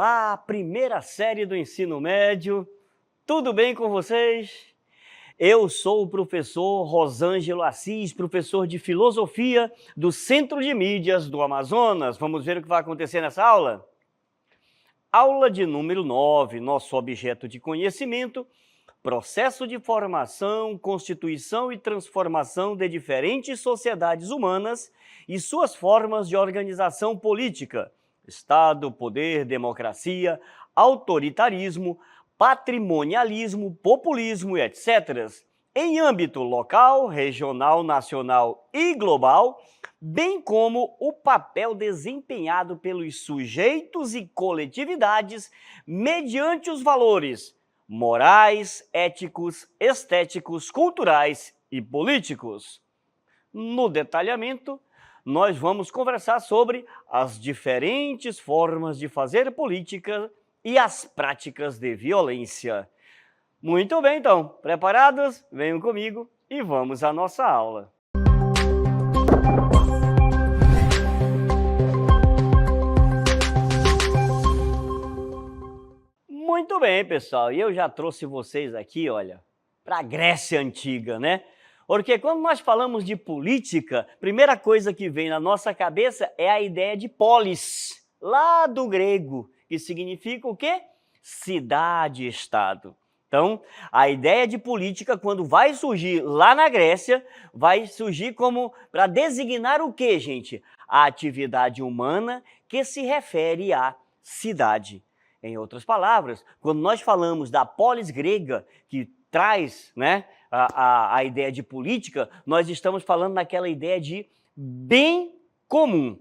Olá, primeira série do ensino médio, tudo bem com vocês? Eu sou o professor Rosângelo Assis, professor de Filosofia do Centro de Mídias do Amazonas. Vamos ver o que vai acontecer nessa aula? Aula de número 9, nosso objeto de conhecimento, processo de formação, constituição e transformação de diferentes sociedades humanas e suas formas de organização política, Estado, poder, democracia, autoritarismo, patrimonialismo, populismo e etc., em âmbito local, regional, nacional e global, bem como o papel desempenhado pelos sujeitos e coletividades mediante os valores morais, éticos, estéticos, culturais e políticos. No detalhamento, nós vamos conversar sobre as diferentes formas de fazer política e as práticas de violência. Muito bem, então, preparados? Venham comigo e vamos à nossa aula. Muito bem, pessoal, e eu já trouxe vocês aqui, olha, para a Grécia Antiga, né? Porque quando nós falamos de política, a primeira coisa que vem na nossa cabeça é a ideia de polis, lá do grego, que significa o quê? Cidade-estado. Então, a ideia de política, quando vai surgir lá na Grécia, vai surgir como para designar o quê, gente? A atividade humana que se refere à cidade. Em outras palavras, quando nós falamos da polis grega, que traz, né, a ideia de política, nós estamos falando naquela ideia de bem comum.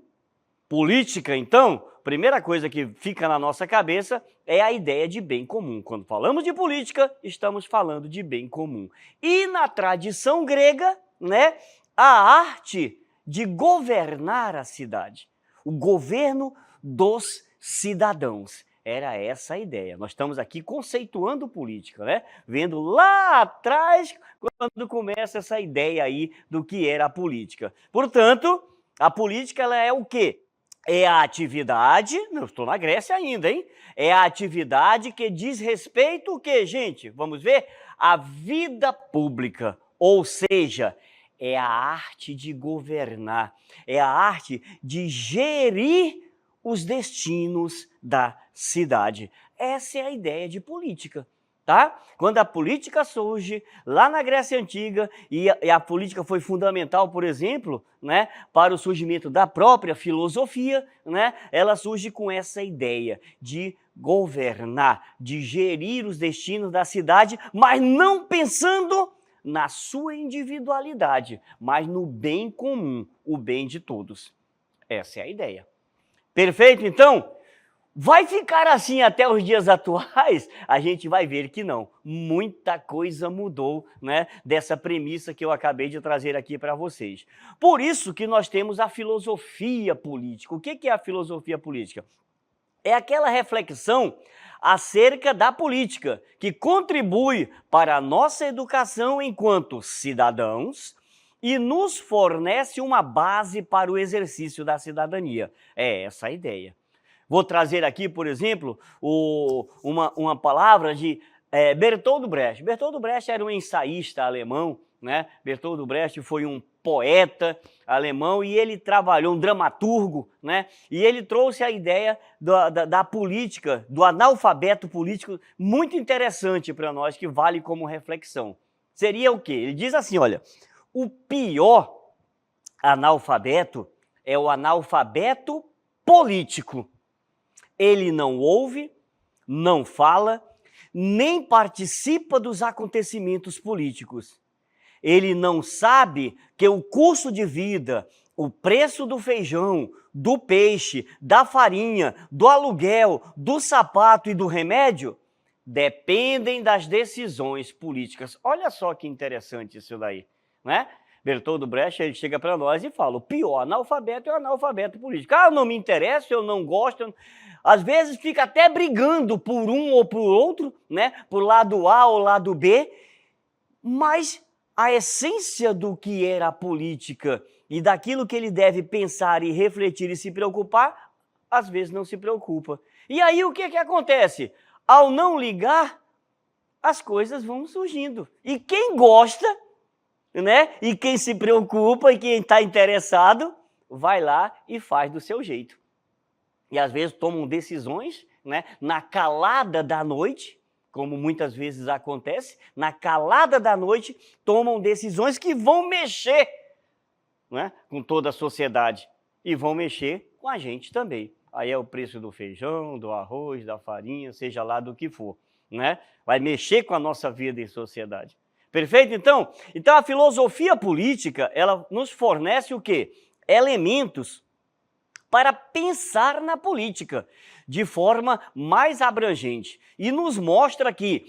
Política, então, primeira coisa que fica na nossa cabeça é a ideia de bem comum. Quando falamos de política, estamos falando de bem comum. E na tradição grega, né, a arte de governar a cidade, o governo dos cidadãos. Era essa a ideia. Nós estamos aqui conceituando política, né? Vendo lá atrás quando começa essa ideia aí do que era a política. Portanto, a política ela é o quê? É a atividade, eu estou na Grécia ainda, hein? É a atividade que diz respeito o quê, gente? Vamos ver? A vida pública, ou seja, é a arte de governar, é a arte de gerir os destinos da cidade. Essa é a ideia de política, tá? Quando a política surge lá na Grécia Antiga, e a política foi fundamental, por exemplo, né, para o surgimento da própria filosofia, né, ela surge com essa ideia de governar, de gerir os destinos da cidade, mas não pensando na sua individualidade, mas no bem comum, o bem de todos. Essa é a ideia. Perfeito, então? Vai ficar assim até os dias atuais? A gente vai ver que não. Muita coisa mudou, né, dessa premissa que eu acabei de trazer aqui para vocês. Por isso que nós temos a filosofia política. O que é a filosofia política? É aquela reflexão acerca da política que contribui para a nossa educação enquanto cidadãos e nos fornece uma base para o exercício da cidadania. É essa a ideia. Vou trazer aqui, por exemplo, uma palavra de Bertolt Brecht. Bertolt Brecht era um ensaísta alemão, né? Bertolt Brecht foi um poeta alemão e ele trabalhou, um dramaturgo, né? E ele trouxe a ideia da política, do analfabeto político, muito interessante para nós, que vale como reflexão. Seria o quê? Ele diz assim, olha, o pior analfabeto é o analfabeto político. Ele não ouve, não fala, nem participa dos acontecimentos políticos. Ele não sabe que o custo de vida, o preço do feijão, do peixe, da farinha, do aluguel, do sapato e do remédio dependem das decisões políticas. Olha só que interessante isso daí, né? Bertolt Brecht, ele chega para nós e fala, o pior analfabeto é o analfabeto político. Ah, eu não me interesso, eu não gosto. Às vezes fica até brigando por um ou por outro, né? Por lado A ou lado B, mas a essência do que era a política e daquilo que ele deve pensar e refletir e se preocupar, às vezes não se preocupa. E aí o que acontece? Ao não ligar, as coisas vão surgindo. E quem gosta, né? E quem se preocupa e quem está interessado, vai lá e faz do seu jeito. E às vezes tomam decisões, né? Na calada da noite, como muitas vezes acontece, na calada da noite tomam decisões que vão mexer, né? Com toda a sociedade e vão mexer com a gente também. Aí é o preço do feijão, do arroz, da farinha, seja lá do que for, né? Vai mexer com a nossa vida em sociedade. Perfeito, então? Então a filosofia política, ela nos fornece o quê? Elementos para pensar na política de forma mais abrangente e nos mostra que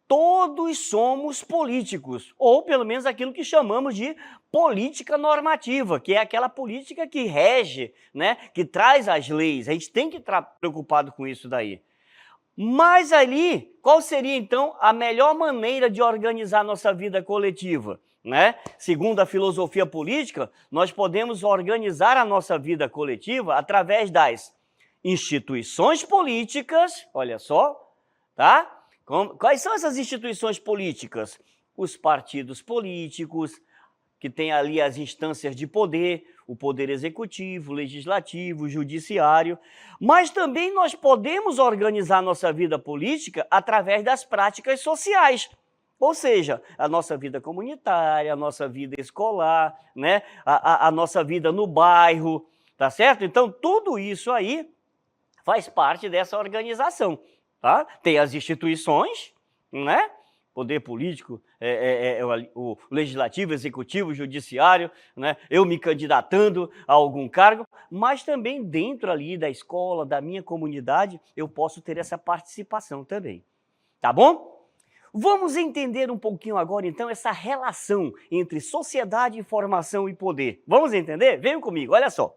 todos somos políticos, ou pelo menos aquilo que chamamos de política normativa, que é aquela política que rege, né, que traz as leis. A gente tem que estar preocupado com isso daí. Mas ali, qual seria então a melhor maneira de organizar nossa vida coletiva? Né? Segundo a filosofia política, nós podemos organizar a nossa vida coletiva através das instituições políticas, olha só, tá? Quais são essas instituições políticas? Os partidos políticos, que tem ali as instâncias de poder, o poder executivo, legislativo, judiciário, mas também nós podemos organizar nossa vida política através das práticas sociais, ou seja, a nossa vida comunitária, a nossa vida escolar, né? a nossa vida no bairro, tá certo? Então, tudo isso aí faz parte dessa organização, tá? Tem as instituições, né? Poder político, o legislativo, executivo, judiciário, né? Eu me candidatando a algum cargo, mas também dentro ali da escola, da minha comunidade, eu posso ter essa participação também, tá bom? Vamos entender um pouquinho agora, então, essa relação entre sociedade, informação e poder. Vamos entender? Venham comigo, olha só.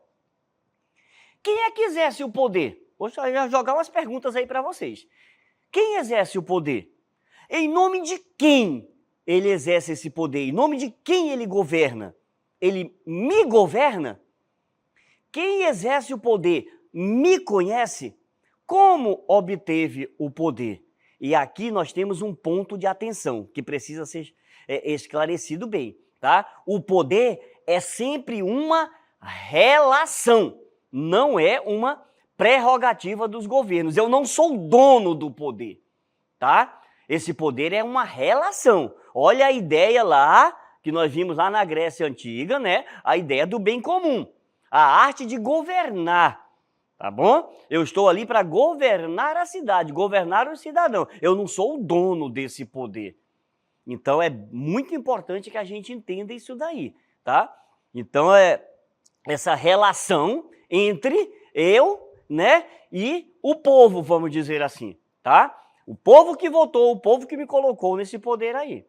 Quem é que exerce o poder? Vou jogar umas perguntas aí para vocês. Quem exerce o poder? Em nome de quem ele exerce esse poder? Em nome de quem ele governa? Ele me governa? Quem exerce o poder me conhece? Como obteve o poder? E aqui nós temos um ponto de atenção que precisa ser esclarecido bem, tá? O poder é sempre uma relação, não é uma prerrogativa dos governos. Eu não sou dono do poder, tá? Esse poder é uma relação. Olha a ideia lá, que nós vimos lá na Grécia Antiga, né? A ideia do bem comum, a arte de governar. Tá bom? Eu estou ali para governar a cidade, governar o cidadão. Eu não sou o dono desse poder. Então, é muito importante que a gente entenda isso daí, tá? Então, essa relação entre eu, né, e o povo, vamos dizer assim, tá? O povo que votou, o povo que me colocou nesse poder aí,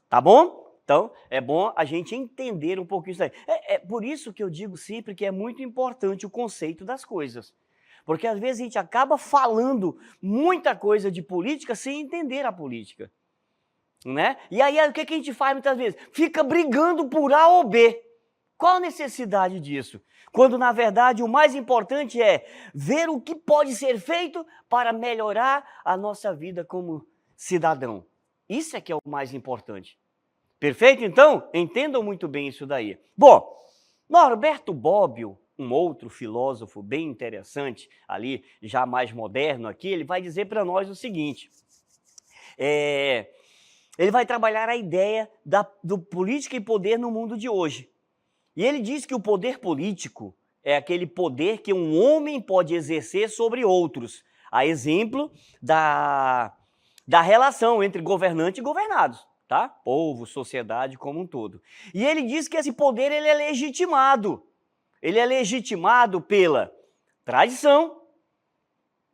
tá bom? Então, é bom a gente entender um pouquinho isso aí. É por isso que eu digo sempre que é muito importante o conceito das coisas. Porque às vezes a gente acaba falando muita coisa de política sem entender a política, né? E aí o que a gente faz muitas vezes? Fica brigando por A ou B. Qual a necessidade disso? Quando, na verdade, o mais importante é ver o que pode ser feito para melhorar a nossa vida como cidadão. Isso é que é o mais importante. Perfeito? Então, entendam muito bem isso daí. Bom, Norberto Bobbio, um outro filósofo bem interessante, ali já mais moderno aqui, ele vai dizer para nós o seguinte, ele vai trabalhar a ideia do política e poder no mundo de hoje. E ele diz que o poder político é aquele poder que um homem pode exercer sobre outros, a exemplo da relação entre governante e governados. Tá? Povo, sociedade como um todo. E ele diz que esse poder ele é legitimado. Ele é legitimado pela tradição,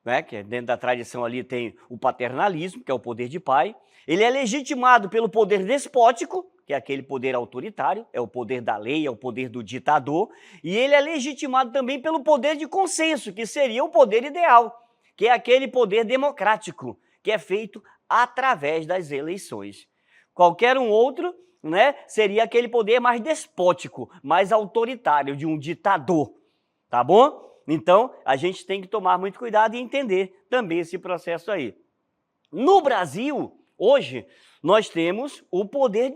né? Que dentro da tradição ali tem o paternalismo, que é o poder de pai. Ele é legitimado pelo poder despótico, que é aquele poder autoritário, é o poder da lei, é o poder do ditador. E ele é legitimado também pelo poder de consenso, que seria o poder ideal, que é aquele poder democrático, que é feito através das eleições. Qualquer um outro, né, seria aquele poder mais despótico, mais autoritário, de um ditador, tá bom? Então, a gente tem que tomar muito cuidado e entender também esse processo aí. No Brasil, hoje, nós temos o poder,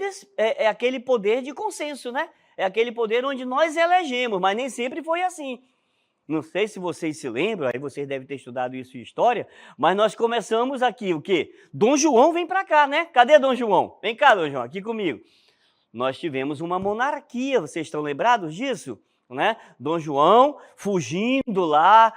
aquele poder de consenso, né? É aquele poder onde nós elegemos, mas nem sempre foi assim. Não sei se vocês se lembram, aí vocês devem ter estudado isso em história, mas nós começamos aqui, o quê? Dom João vem para cá, né? Cadê Dom João? Vem cá, Dom João, aqui comigo. Nós tivemos uma monarquia, vocês estão lembrados disso? Né? Dom João fugindo lá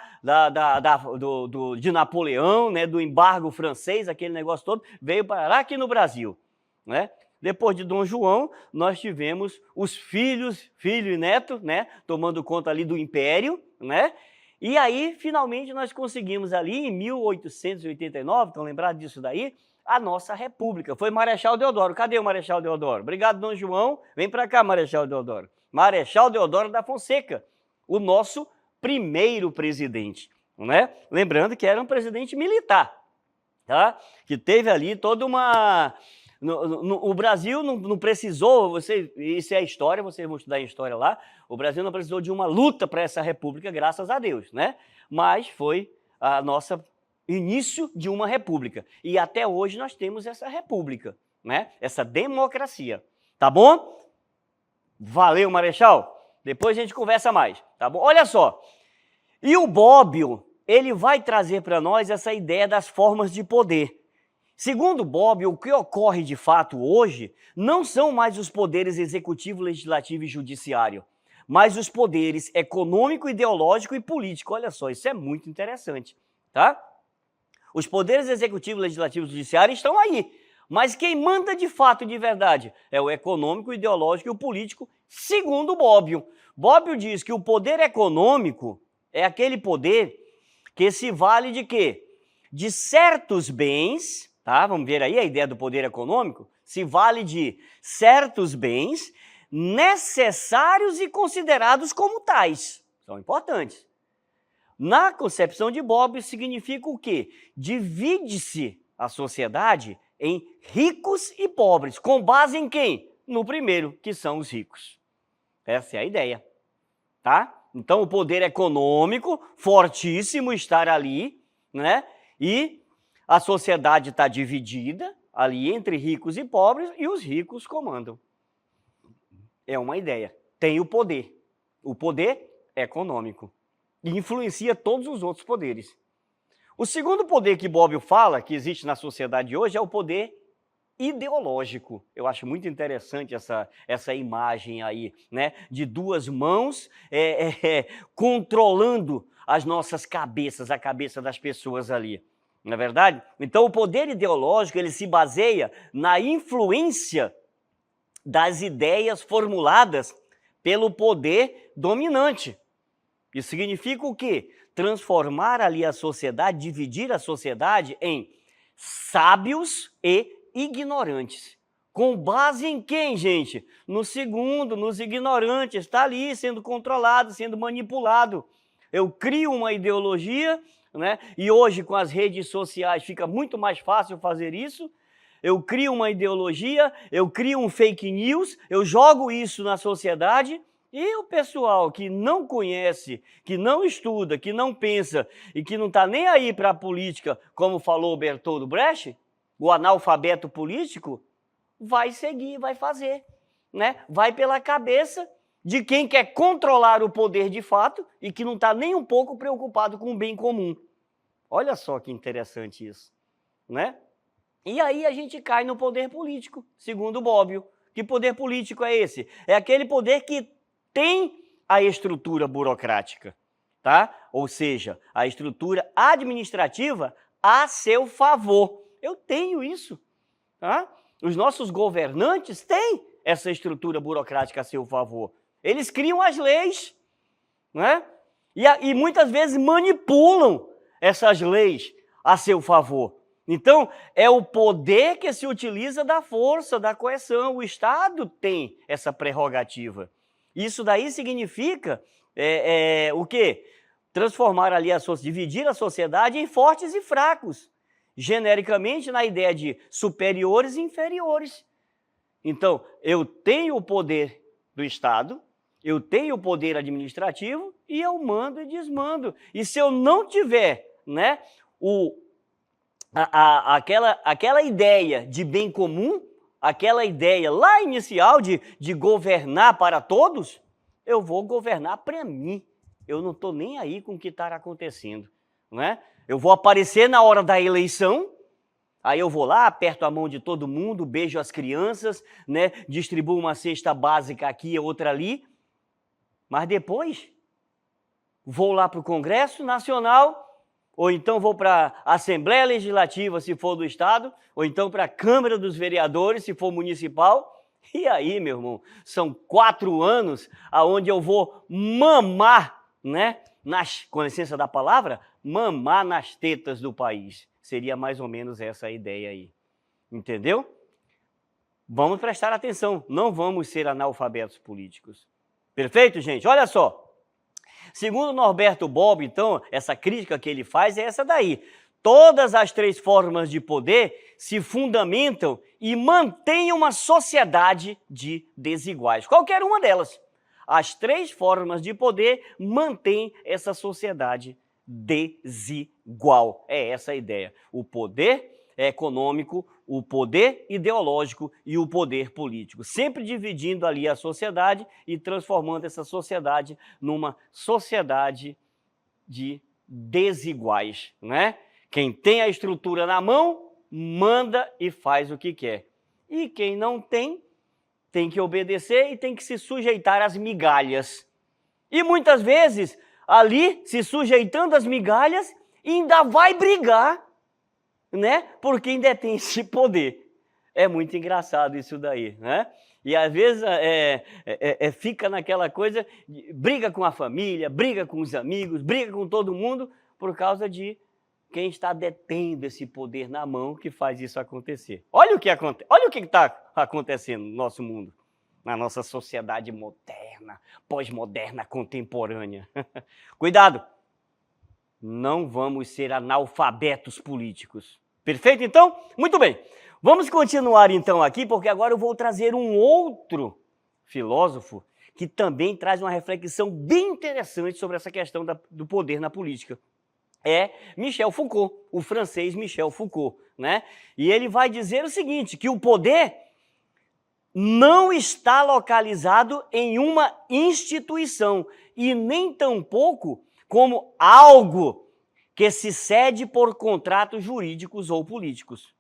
de Napoleão, né? Do embargo francês, aquele negócio todo, veio parar aqui no Brasil. Né? Depois de Dom João, nós tivemos os filhos, filho e neto, né? Tomando conta ali do império, né? E aí, finalmente, nós conseguimos ali, em 1889, estão lembrados disso daí? A nossa república. Foi Marechal Deodoro. Cadê o Marechal Deodoro? Obrigado, Dom João. Vem para cá, Marechal Deodoro. Marechal Deodoro da Fonseca, o nosso primeiro presidente, né? Lembrando que era um presidente militar, tá? Que teve ali toda uma... o Brasil não precisou, isso é história, vocês vão estudar em história lá, o Brasil não precisou de uma luta para essa república, graças a Deus, né? Mas foi a nossa início de uma república. E até hoje nós temos essa república, né? Essa democracia. Tá bom? Valeu, Marechal. Depois a gente conversa mais, tá bom? Olha só. E o Bobbio, ele vai trazer para nós essa ideia das formas de poder. Segundo Bobbio, o que ocorre de fato hoje não são mais os poderes executivo, legislativo e judiciário, mas os poderes econômico, ideológico e político. Olha só, isso é muito interessante, tá? Os poderes executivo, legislativo e judiciário estão aí, mas quem manda de fato e de verdade é o econômico, o ideológico e o político, segundo Bobbio. Bobbio diz que o poder econômico é aquele poder que se vale de quê? De certos bens, tá? Vamos ver aí a ideia do poder econômico, se vale de certos bens necessários e considerados como tais. São importantes. Na concepção de Bobbio, significa o quê? Divide-se a sociedade em ricos e pobres. Com base em quem? No primeiro, que são os ricos. Essa é a ideia, tá? Então, o poder econômico, fortíssimo, estar ali, né? E a sociedade está dividida ali entre ricos e pobres e os ricos comandam. É uma ideia. Tem o poder econômico. E influencia todos os outros poderes. O segundo poder que Bobbio fala, que existe na sociedade hoje, é o poder ideológico. Eu acho muito interessante essa imagem aí, né? De duas mãos controlando as nossas cabeças, a cabeça das pessoas ali. Não é verdade? Então, o poder ideológico, ele se baseia na influência das ideias formuladas pelo poder dominante. Isso significa o quê? Transformar ali a sociedade, dividir a sociedade em sábios e ignorantes. Com base em quem, gente? No segundo, nos ignorantes. Está ali sendo controlado, sendo manipulado. Eu crio uma ideologia, né? E hoje com as redes sociais fica muito mais fácil fazer isso. Eu crio uma ideologia, eu crio um fake news, eu jogo isso na sociedade. E o pessoal que não conhece, que não estuda, que não pensa e que não está nem aí para a política, como falou Bertold Brecht, o analfabeto político, vai seguir, vai fazer, né? Vai pela cabeça de quem quer controlar o poder de fato e que não está nem um pouco preocupado com o bem comum. Olha só que interessante isso, né? E aí a gente cai no poder político, segundo Bobbio. Que poder político é esse? É aquele poder que tem a estrutura burocrática, tá? Ou seja, a estrutura administrativa a seu favor. Eu tenho isso, tá? Os nossos governantes têm essa estrutura burocrática a seu favor. Eles criam as leis, né? E muitas vezes manipulam essas leis a seu favor. Então, é o poder que se utiliza da força, da coerção. O Estado tem essa prerrogativa. Isso daí significa o quê? Transformar ali, dividir a sociedade em fortes e fracos, genericamente na ideia de superiores e inferiores. Então, eu tenho o poder do Estado Eu tenho o poder administrativo e eu mando e desmando. E se eu não tiver, né, aquela ideia de bem comum, aquela ideia lá inicial de governar para todos, eu vou governar para mim. Eu não estou nem aí com o que está acontecendo, né? Eu vou aparecer na hora da eleição, aí eu vou lá, aperto a mão de todo mundo, beijo as crianças, né? Distribuo uma cesta básica aqui e outra ali, mas depois vou lá para o Congresso Nacional, ou então vou para a Assembleia Legislativa, se for do Estado, ou então para a Câmara dos Vereadores, se for municipal. E aí, meu irmão, são 4 anos aonde eu vou mamar, né? Com licença da palavra, mamar nas tetas do país. Seria mais ou menos essa a ideia aí. Entendeu? Vamos prestar atenção, não vamos ser analfabetos políticos. Perfeito, gente? Olha só. Segundo Norberto Bobbio, então, essa crítica que ele faz é essa daí. Todas as 3 formas de poder se fundamentam e mantêm uma sociedade de desiguais. Qualquer uma delas. As 3 formas de poder mantêm essa sociedade desigual. É essa a ideia. O poder econômico, o poder ideológico e o poder político. Sempre dividindo ali a sociedade e transformando essa sociedade numa sociedade de desiguais, né? Quem tem a estrutura na mão, manda e faz o que quer. E quem não tem, tem que obedecer e tem que se sujeitar às migalhas. E muitas vezes, ali, se sujeitando às migalhas, ainda vai brigar, né? Por quem detém esse poder. É muito engraçado isso daí, né? E às vezes fica naquela coisa, briga com a família, briga com os amigos, briga com todo mundo, por causa de quem está detendo esse poder na mão que faz isso acontecer. Olha o que está acontecendo no nosso mundo, na nossa sociedade moderna, pós-moderna, contemporânea. Cuidado! Não vamos ser analfabetos políticos. Perfeito, então? Muito bem. Vamos continuar, então, aqui, porque agora eu vou trazer um outro filósofo que também traz uma reflexão bem interessante sobre essa questão do poder na política. É Michel Foucault, o francês Michel Foucault, né? E ele vai dizer o seguinte, que o poder não está localizado em uma instituição e nem tampouco como algo que se cede por contratos jurídicos ou políticos.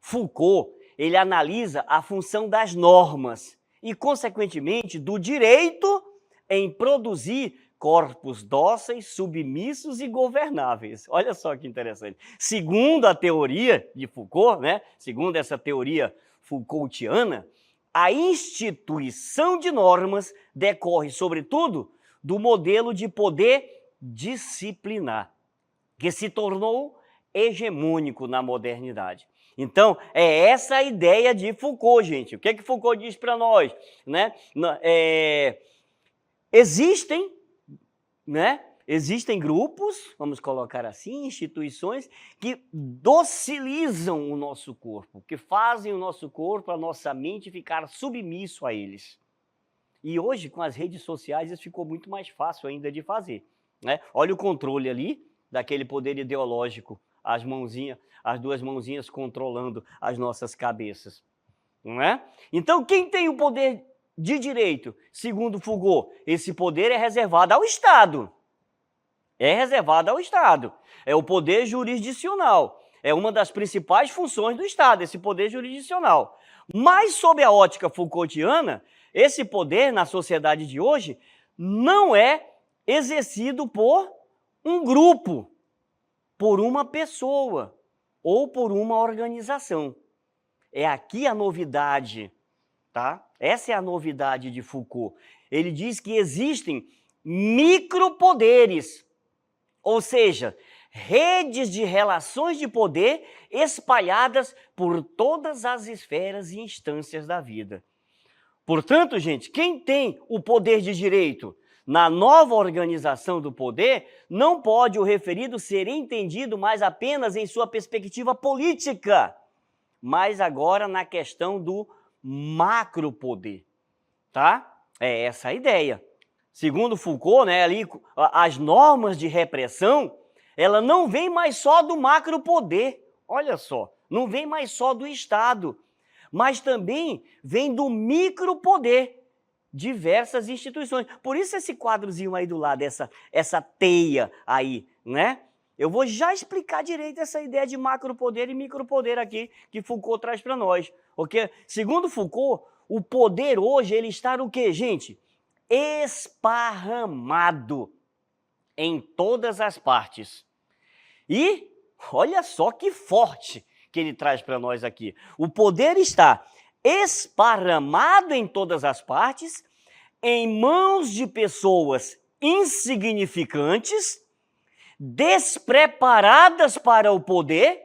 Foucault, ele analisa a função das normas e, consequentemente, do direito em produzir corpos dóceis, submissos e governáveis. Olha só que interessante. Segundo a teoria de Foucault, né? Segundo essa teoria Foucaultiana, a instituição de normas decorre, sobretudo, do modelo de poder disciplinar, que se tornou hegemônico na modernidade. Então, é essa a ideia de Foucault, gente. O que é que Foucault diz para nós? Né? Existem grupos, vamos colocar assim, instituições, que docilizam o nosso corpo, que fazem o nosso corpo, a nossa mente ficar submisso a eles. E hoje, com as redes sociais, isso ficou muito mais fácil ainda de fazer, né? Olha o controle ali daquele poder ideológico, as 2 mãozinhas controlando as nossas cabeças, não é? Então, quem tem o poder de direito, segundo Foucault, esse poder é reservado ao Estado. É reservado ao Estado. É o poder jurisdicional. É uma das principais funções do Estado, esse poder jurisdicional. Mas, sob a ótica Foucaultiana, esse poder, na sociedade de hoje, não é exercido por um grupo, por uma pessoa ou por uma organização. É aqui a novidade, tá? Essa é a novidade de Foucault. Ele diz que existem micropoderes, ou seja, redes de relações de poder espalhadas por todas as esferas e instâncias da vida. Portanto, gente, quem tem o poder de direito na nova organização do poder, não pode o referido ser entendido mais apenas em sua perspectiva política, mas agora na questão do macropoder, tá? É essa a ideia. Segundo Foucault, né, ali, as normas de repressão, ela não vem mais só do macropoder, olha só, não vem mais só do Estado, mas também vem do micropoder, diversas instituições. Por isso esse quadrozinho aí do lado, essa teia aí, né? Eu vou já explicar direito essa ideia de macropoder e micropoder aqui que Foucault traz para nós. Porque, segundo Foucault, o poder hoje, ele está no quê, gente? Esparramado em todas as partes. E olha só que forte que ele traz para nós aqui. O poder está esparramado em todas as partes, em mãos de pessoas insignificantes, despreparadas para o poder,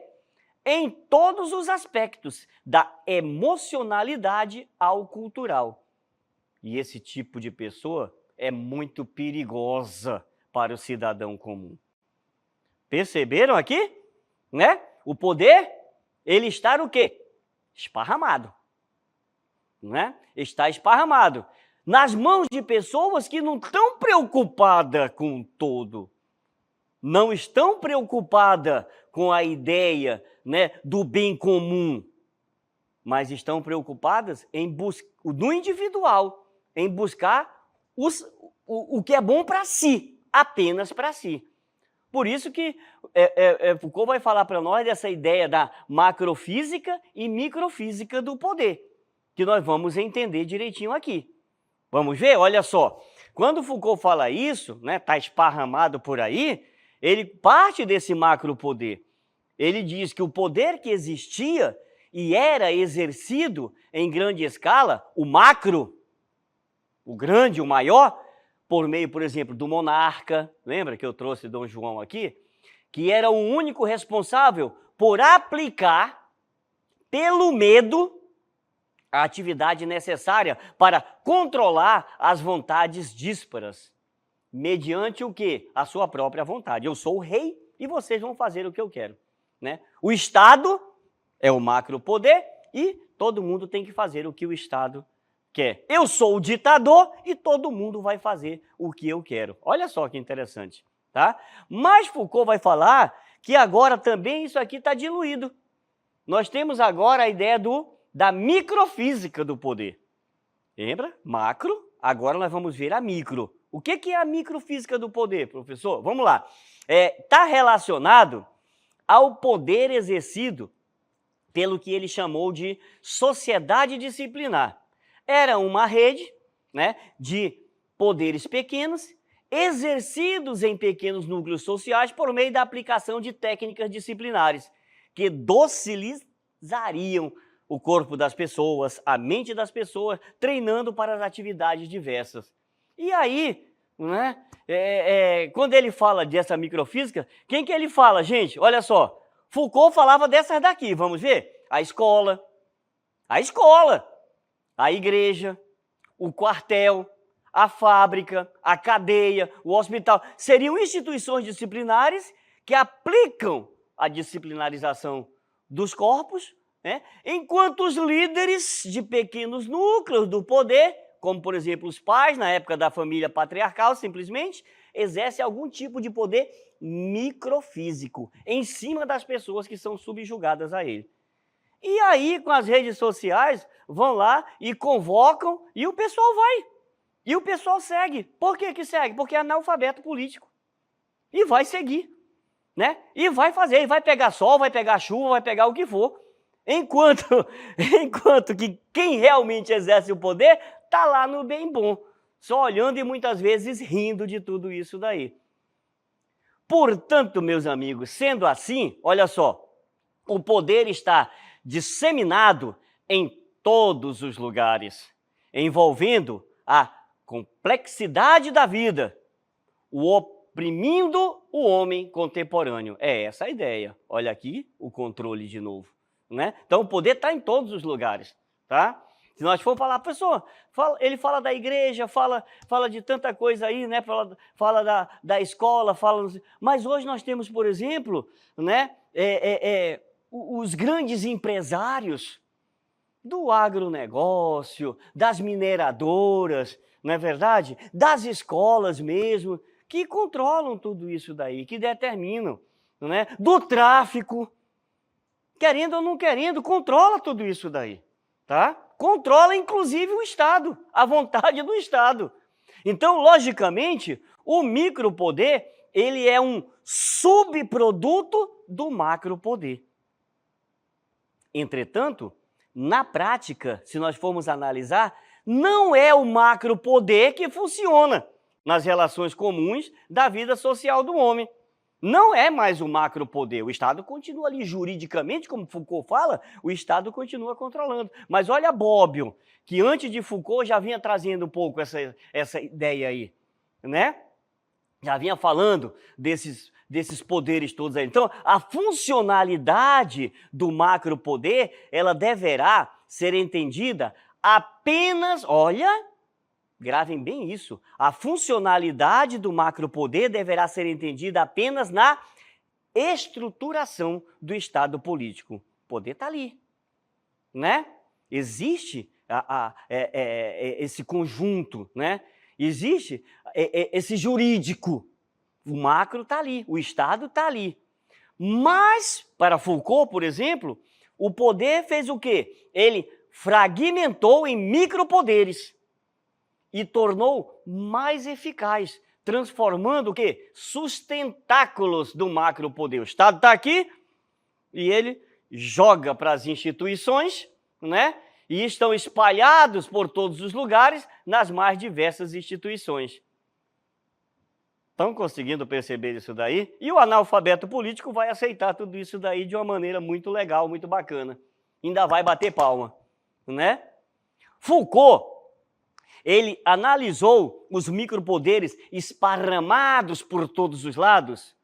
em todos os aspectos, da emocionalidade ao cultural. E esse tipo de pessoa é muito perigosa para o cidadão comum. Perceberam aqui? Né? O poder, ele está no quê? Esparramado. Né? Está esparramado. Nas mãos de pessoas que não estão preocupadas com o todo. Não estão preocupadas com a ideia, né, do bem comum. Mas estão preocupadas no individual, em buscar o que é bom para si, apenas para si. Por isso que Foucault vai falar para nós dessa ideia da macrofísica e microfísica do poder, que nós vamos entender direitinho aqui. Vamos ver? Olha só. Quando Foucault fala isso, né, tá esparramado por aí, ele parte desse macropoder. Ele diz que o poder que existia e era exercido em grande escala, o macro, o grande, o maior, por meio, por exemplo, do monarca, lembra que eu trouxe Dom João aqui? Que era o único responsável por aplicar, pelo medo, a atividade necessária para controlar as vontades dísparas. Mediante o quê? A sua própria vontade. Eu sou o rei e vocês vão fazer o que eu quero. Né? O Estado é o macropoder e todo mundo tem que fazer o que o Estado quer. Eu sou o ditador e todo mundo vai fazer o que eu quero. Olha só que interessante, tá? Mas Foucault vai falar que agora também isso aqui está diluído. Nós temos agora a ideia da microfísica do poder. Lembra? Macro, agora nós vamos ver a micro. O que é a microfísica do poder, professor? Vamos lá. Está relacionado ao poder exercido pelo que ele chamou de sociedade disciplinar. Era uma rede, né, de poderes pequenos, exercidos em pequenos núcleos sociais por meio da aplicação de técnicas disciplinares, que docilizariam o corpo das pessoas, a mente das pessoas, treinando para as atividades diversas. E aí, né, quando ele fala dessa microfísica, quem que ele fala, gente? Olha só, Foucault falava dessas daqui, vamos ver? A escola, a igreja, o quartel, a fábrica, a cadeia, o hospital. Seriam instituições disciplinares que aplicam a disciplinarização dos corpos, né? Enquanto os líderes de pequenos núcleos do poder, como por exemplo os pais, na época da família patriarcal, simplesmente, exercem algum tipo de poder microfísico em cima das pessoas que são subjugadas a ele. E aí, com as redes sociais, vão lá e convocam e o pessoal vai. E o pessoal segue. Por que segue? Porque é analfabeto político. E vai seguir, né? E vai fazer, e vai pegar sol, vai pegar chuva, vai pegar o que for. Enquanto que quem realmente exerce o poder está lá no bem bom, só olhando e muitas vezes rindo de tudo isso daí. Portanto, meus amigos, sendo assim, olha só, o poder está disseminado em todos os lugares, envolvendo a complexidade da vida, oprimindo o homem contemporâneo. É essa a ideia. Olha aqui o controle de novo, né? Então, o poder está em todos os lugares, tá? Se nós for falar, pessoa, ele fala da igreja, fala de tanta coisa aí, né? Fala da escola, mas hoje nós temos, por exemplo, né? Os grandes empresários do agronegócio, das mineradoras, não é verdade? Das escolas mesmo, que controlam tudo isso daí, que determinam, não é? Do tráfico, querendo ou não querendo, controla tudo isso daí, tá? Controla inclusive o Estado, a vontade do Estado. Então, logicamente, o micropoder, ele é um subproduto do macropoder. Entretanto, na prática, se nós formos analisar, não é o macropoder que funciona nas relações comuns da vida social do homem. Não é mais o macropoder. O Estado continua ali juridicamente, como Foucault fala, o Estado continua controlando. Mas olha Bobbio, que antes de Foucault já vinha trazendo um pouco essa ideia aí, né? Já vinha falando desses poderes todos aí. Então, a funcionalidade do macropoder, ela deverá ser entendida apenas, olha, gravem bem isso, a funcionalidade do macropoder deverá ser entendida apenas na estruturação do Estado político. O poder está ali, né? Existe esse conjunto, né? Existe esse jurídico. O macro está ali, o Estado está ali. Mas, para Foucault, por exemplo, o poder fez o quê? Ele fragmentou em micropoderes e tornou mais eficaz, transformando o quê? Sustentáculos do macropoder. O Estado está aqui e ele joga para as instituições, né? E estão espalhados por todos os lugares nas mais diversas instituições. Estão conseguindo perceber isso daí? E o analfabeto político vai aceitar tudo isso daí de uma maneira muito legal, muito bacana. Ainda vai bater palma, né? Foucault, ele analisou os micropoderes esparramados por todos os lados,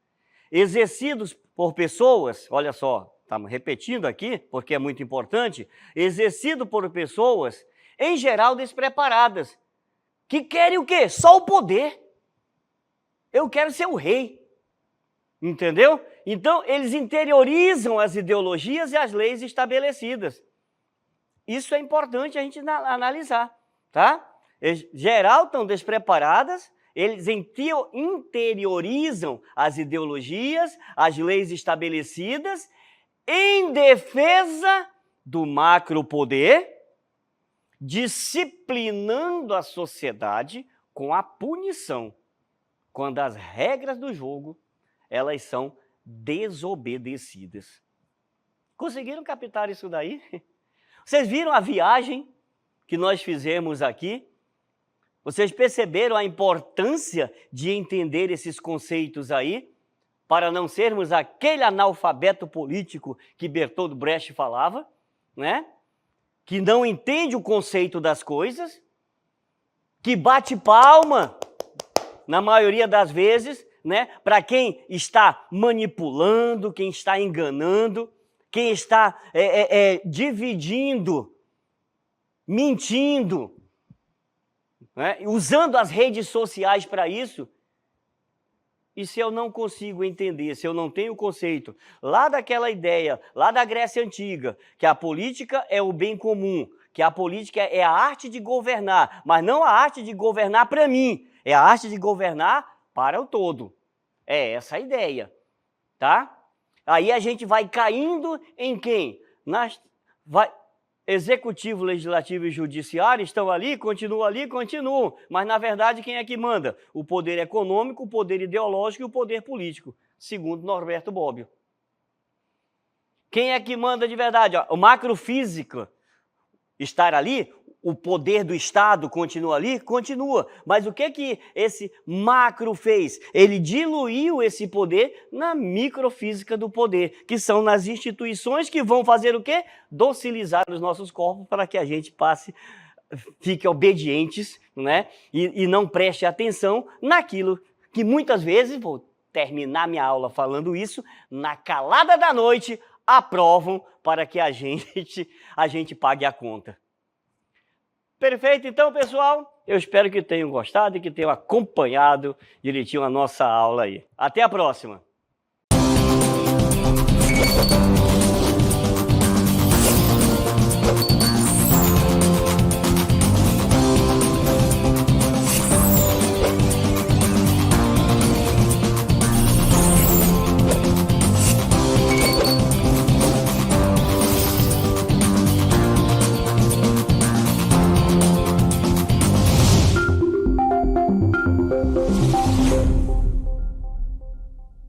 exercidos por pessoas, olha só, estamos repetindo aqui, porque é muito importante, exercido por pessoas, em geral despreparadas, que querem o quê? Só o poder. Eu quero ser o rei, entendeu? Então, eles interiorizam as ideologias e as leis estabelecidas. Isso é importante a gente analisar, tá? Em geral, estão despreparadas, eles interiorizam as ideologias, as leis estabelecidas, em defesa do macropoder, disciplinando a sociedade com a punição, quando as regras do jogo, elas são desobedecidas. Conseguiram captar isso daí? Vocês viram a viagem que nós fizemos aqui? Vocês perceberam a importância de entender esses conceitos aí, para não sermos aquele analfabeto político que Bertolt Brecht falava, né? Que não entende o conceito das coisas, que bate palma, na maioria das vezes, né, para quem está manipulando, quem está enganando, quem está dividindo, mentindo, né, usando as redes sociais para isso. E se eu não consigo entender, se eu não tenho o conceito lá daquela ideia, lá da Grécia Antiga, que a política é o bem comum, que a política é a arte de governar, mas não a arte de governar para mim, é a arte de governar para o todo. É essa a ideia, tá? Aí a gente vai caindo em quem? Executivo, legislativo e judiciário estão ali, continuam. Mas, na verdade, quem é que manda? O poder econômico, o poder ideológico e o poder político, segundo Norberto Bobbio. Quem é que manda de verdade? O macrofísica estar ali, o poder do Estado continua ali? Continua. Mas o que esse macro fez? Ele diluiu esse poder na microfísica do poder, que são nas instituições que vão fazer o quê? Docilizar os nossos corpos para que a gente fique obedientes, né? E não preste atenção naquilo que muitas vezes, vou terminar minha aula falando isso, na calada da noite, aprovam para que a gente pague a conta. Perfeito, então, pessoal, eu espero que tenham gostado e que tenham acompanhado direitinho a nossa aula aí. Até a próxima!